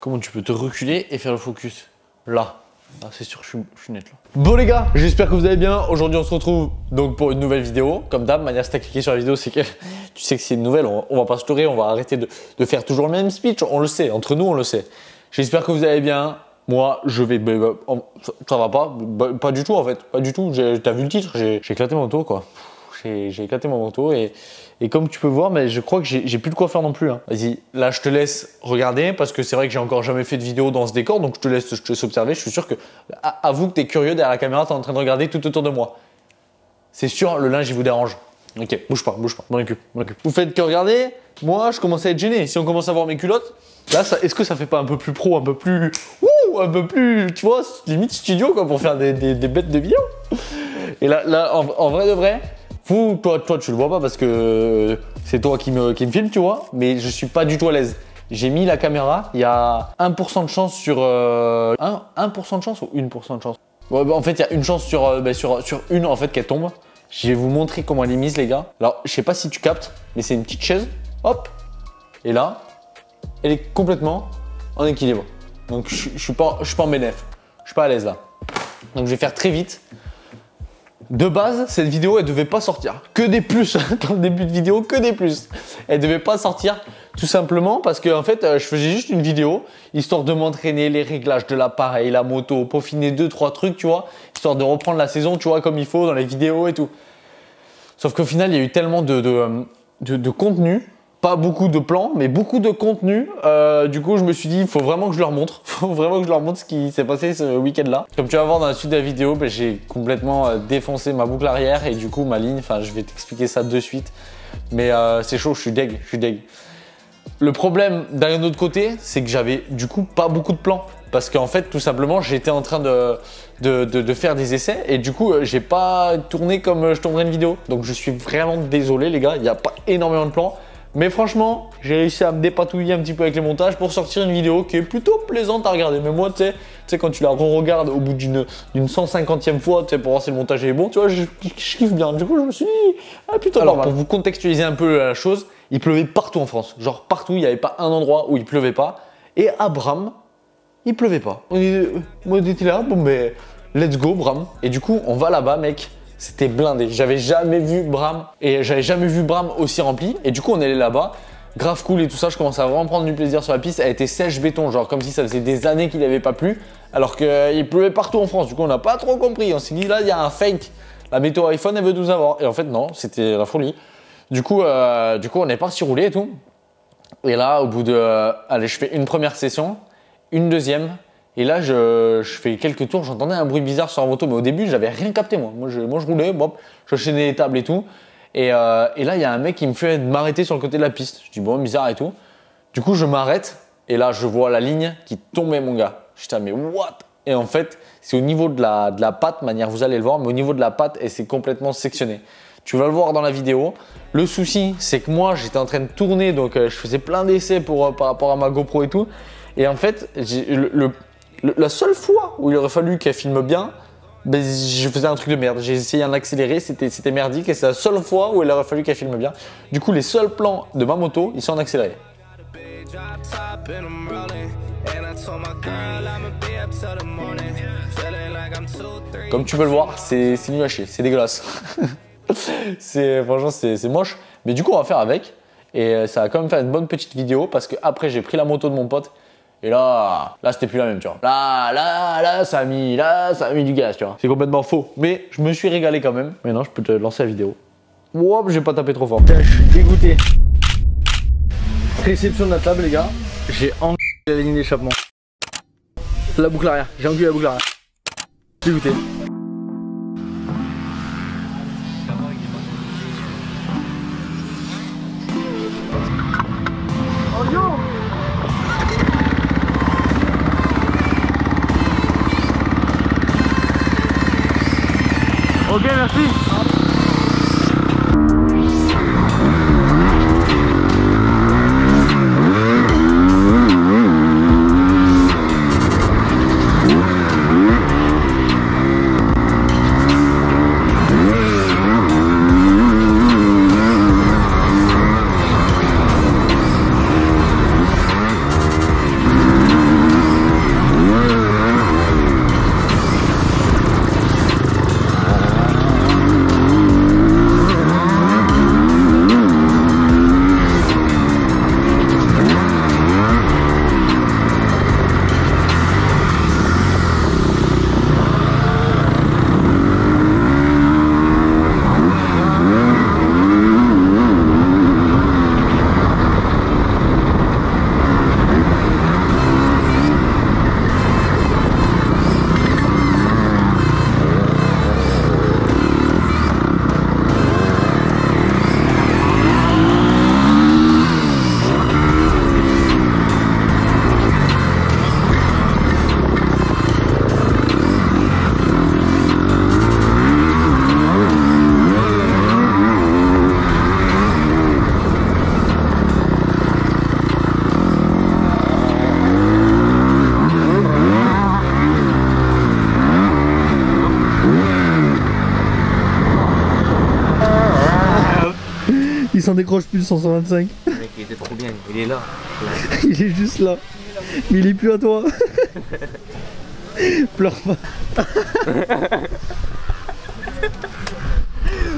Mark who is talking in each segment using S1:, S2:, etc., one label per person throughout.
S1: Comment tu peux te reculer et faire le focus? Là. Ah, c'est sûr, je suis net là. Bon les gars, j'espère que vous allez bien. Aujourd'hui on se retrouve donc pour une nouvelle vidéo. Comme d'hab, manière si t'as cliqué sur la vidéo, c'est que tu sais que c'est une nouvelle, on va pas se leurrer, on va arrêter de faire toujours le même speech, on le sait, entre nous on le sait. J'espère que vous allez bien. Moi, je vais... ça va pas, pas du tout en fait, pas du tout. T'as vu le titre, j'ai éclaté mon manteau quoi. J'ai éclaté mon manteau et comme tu peux voir, mais je crois que j'ai plus de quoi faire non plus. Hein. Vas-y, là je te laisse regarder parce que c'est vrai que j'ai encore jamais fait de vidéo dans ce décor, donc je te laisse observer. Je suis sûr que, avoue que tu es curieux derrière la caméra, tu es en train de regarder tout autour de moi. C'est sûr, le linge il vous dérange. Ok, bouge pas, m'en occupe. Vous faites que regarder, moi je commence à être gêné. Si on commence à voir mes culottes, là, est-ce que ça fait pas un peu plus pro, un peu plus, tu vois, limite studio quoi, pour faire des bêtes de vidéo. Et là, en vrai de vrai. Toi, tu le vois pas parce que c'est toi qui me filme, tu vois, mais je suis pas du tout à l'aise. J'ai mis la caméra, il y a 1% de chance sur... 1% de chance ou 1% de chance? Ouais, bah, en fait, il y a une chance sur une en fait qu'elle tombe. Je vais vous montrer comment elle est mise, les gars. Alors, je sais pas si tu captes, mais c'est une petite chaise, hop, et là, elle est complètement en équilibre. Donc, je suis pas en bénéf, je suis pas à l'aise là. Donc, je vais faire très vite. De base, cette vidéo, elle devait pas sortir. Que des plus dans le début de vidéo, que des plus. Elle devait pas sortir tout simplement parce que en fait, je faisais juste une vidéo histoire de m'entraîner les réglages de l'appareil, la moto, peaufiner 2-3 trucs, tu vois, histoire de reprendre la saison, tu vois, comme il faut dans les vidéos et tout. Sauf qu'au final, il y a eu tellement de contenu. Pas beaucoup de plans, mais beaucoup de contenu. Du coup, je me suis dit, il faut vraiment que je leur montre. Il faut vraiment que je leur montre ce qui s'est passé ce week-end-là. Comme tu vas voir dans la suite de la vidéo, ben, j'ai complètement défoncé ma boucle arrière et du coup, ma ligne, enfin, je vais t'expliquer ça de suite. Mais c'est chaud, je suis deg. Le problème d'un autre côté, c'est que j'avais du coup pas beaucoup de plans. Parce qu'en fait, tout simplement, j'étais en train de faire des essais et du coup, j'ai pas tourné comme je tournerais une vidéo. Donc, je suis vraiment désolé, les gars. Il n'y a pas énormément de plans. Mais franchement, j'ai réussi à me dépatouiller un petit peu avec les montages pour sortir une vidéo qui est plutôt plaisante à regarder. Mais moi, tu sais, quand tu la re-regardes au bout d'une 150e fois, tu sais, pour voir si le montage est bon, tu vois, je kiffe bien. Du coup, je me suis dit, ah putain, alors, pour vous contextualiser un peu la chose, il pleuvait partout en France. Genre partout, il n'y avait pas un endroit où il pleuvait pas. Et à Bram, il pleuvait pas. Moi, j'étais là, bon, mais let's go, Bram. Et du coup, on va là-bas, mec. C'était blindé. J'avais jamais vu Bram et j'avais jamais vu Bram aussi rempli. Et du coup, on est allé là-bas, grave cool et tout ça. Je commençais à vraiment prendre du plaisir sur la piste. Elle était sèche béton, genre comme si ça faisait des années qu'il n'avait pas plu, alors qu'il pleuvait partout en France. Du coup, on n'a pas trop compris. On s'est dit là, il y a un fake. La météo iPhone, elle veut nous avoir. Et en fait, non, c'était la folie. Du coup, on est parti rouler et tout. Et là, au bout de, allez, je fais une première session, une deuxième. Et là, je fais quelques tours, j'entendais un bruit bizarre sur la moto, mais au début, j'avais rien capté moi. Moi, je roulais, j'enchaînais les tables et tout. Et là, il y a un mec qui me fait m'arrêter sur le côté de la piste. Je dis bon, bizarre et tout. Du coup, je m'arrête et là, je vois la ligne qui tombait, mon gars. Je dis mais what? Et en fait, c'est au niveau de la patte, manière vous allez le voir, mais au niveau de la patte, elle s'est complètement sectionnée. Tu vas le voir dans la vidéo. Le souci, c'est que moi, j'étais en train de tourner, donc je faisais plein d'essais par rapport à ma GoPro et tout. Et en fait, la seule fois où il aurait fallu qu'elle filme bien, ben, je faisais un truc de merde. J'ai essayé un accéléré, c'était merdique et c'est la seule fois où il aurait fallu qu'elle filme bien. Du coup, les seuls plans de ma moto, ils sont en accéléré. Comme tu peux le voir, c'est nul à chier, c'est dégueulasse. Franchement, c'est moche. Mais du coup, on va faire avec. Et ça va quand même faire une bonne petite vidéo parce que après j'ai pris la moto de mon pote. Et là c'était plus la même, tu vois. Là, ça a mis du gaz, tu vois. C'est complètement faux. Mais je me suis régalé quand même. Maintenant, je peux te lancer la vidéo. Hop, j'ai pas tapé trop fort. Putain, je suis dégoûté. Réception de la table, les gars. J'ai enlevé la ligne d'échappement. La boucle arrière. J'ai enlevé la boucle arrière. Dégoûté. Oh yo! Ok, merci.
S2: s'en décroche plus le 125.
S3: Le mec il était trop bien, il est là.
S2: Il est juste là. Mais il est plus à toi. Pleure pas.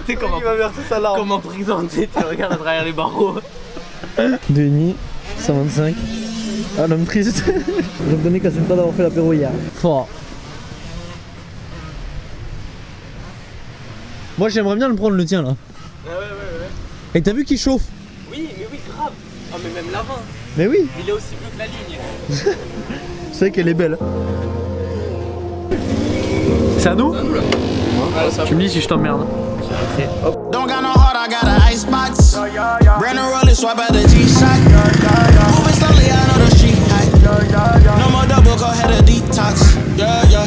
S3: Tu sais comment il va verser sa larme. Comme en prison, tu regardes à travers les barreaux.
S2: Denis, 125. Ah l'homme triste. Je me donnais qu'à cette pas d'avoir fait l'apéro hier. Fort. Moi j'aimerais bien le prendre le tien là.
S3: Ouais.
S2: Et t'as vu qu'il chauffe?
S3: Oui, mais oui, grave. Ah, mais même l'avant.
S2: Mais oui.
S3: Il est aussi bleu que la ligne.
S2: C'est vrai qu'elle est belle. C'est à nous? Tu me dis si je t'emmerde.
S4: Don't got no heart, I got an icebox. Brand new roller, swipe at the G-Shock. Moving slowly, I know the street high. No more double, go ahead and detox. Yeah.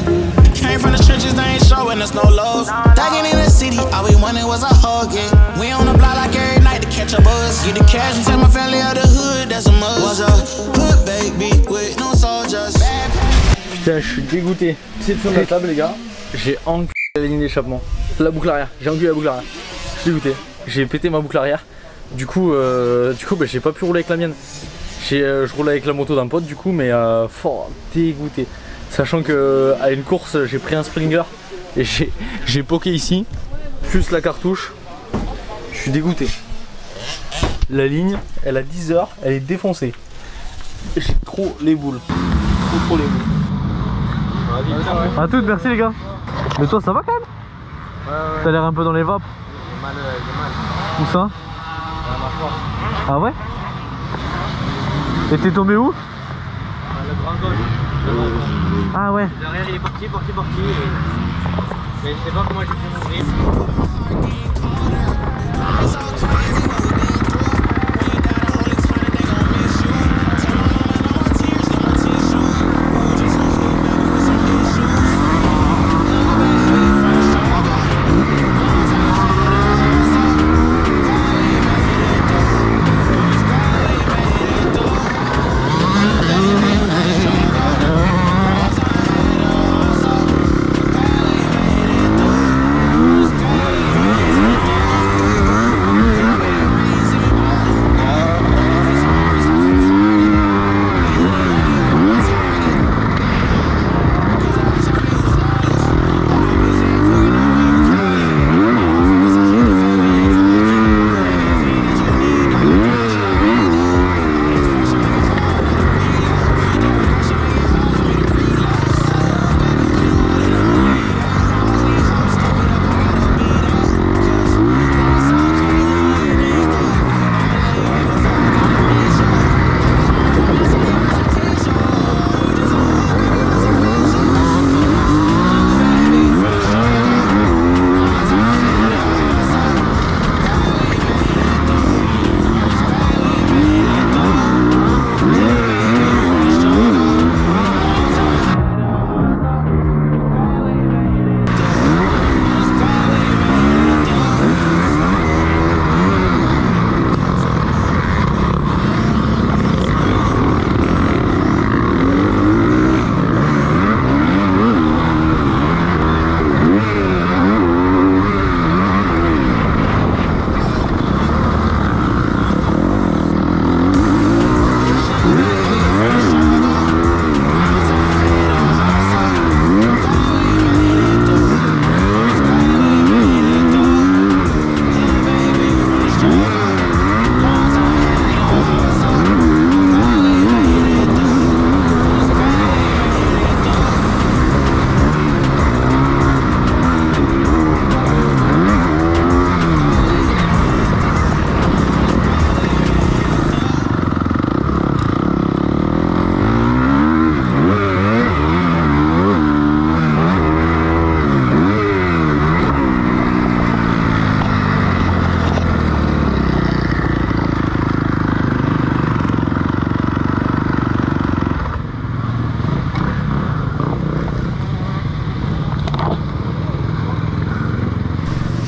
S4: Came from the trenches, they ain't showing us no love. Tagging in the city, all we wanted was a hug, yeah. We on the block like every night to catch a buzz. Get the cash and tell my family of the hood, that's a must. Was a hood baby with no soldiers.
S2: Putain, je suis dégoûté. C'est sur la table, les gars. J'ai enculé la ligne d'échappement. La boucle arrière. J'ai enculé la boucle arrière. Je suis dégoûté. J'ai pété ma boucle arrière. Du coup bah, j'ai pas pu rouler avec la mienne. Je roulais avec la moto d'un pote, du coup, mais fort dégoûté. Sachant que à une course, j'ai pris un Springer et j'ai poké ici, plus la cartouche. Je suis dégoûté. La ligne, elle a 10 heures, elle est défoncée. J'ai trop les boules. Trop les boules. A toutes, merci les gars. Mais toi ça va quand même? Ouais. T'as l'air un peu dans les vapes. J'ai mal. Où ça? Ah ouais? Et t'es tombé où?
S3: Le grand gauche.
S2: Ah ouais.
S3: Derrière il est parti. Mais je sais pas comment j'ai fait mourir.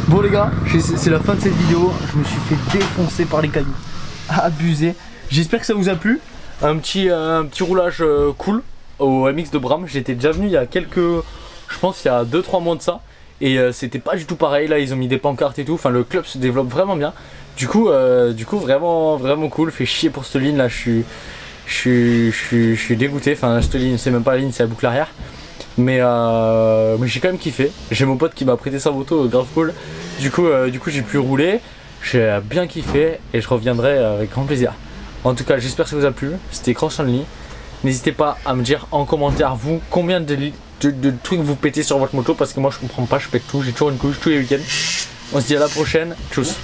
S2: Bon les gars, c'est la fin de cette vidéo. Je me suis fait défoncer par les cailloux. Abusé. J'espère que ça vous a plu. Un petit roulage cool au MX de Bram. J'étais déjà venu il y a quelques... Je pense il y a 2-3 mois de ça. Et c'était pas du tout pareil. Là ils ont mis des pancartes et tout. Enfin le club se développe vraiment bien. Du coup vraiment cool, fait chier pour cette ligne là, je suis dégoûté, enfin cette ligne c'est même pas la ligne, c'est la boucle arrière. Mais j'ai quand même kiffé, j'ai mon pote qui m'a prêté sa moto, grave cool. Du coup j'ai pu rouler, j'ai bien kiffé et je reviendrai avec grand plaisir. En tout cas j'espère que ça vous a plu, c'était Cross Only. N'hésitez pas à me dire en commentaire vous combien de trucs vous pétez sur votre moto, parce que moi je comprends pas, je pète tout, j'ai toujours une couche tous les week-ends. On se dit à la prochaine, tchuss.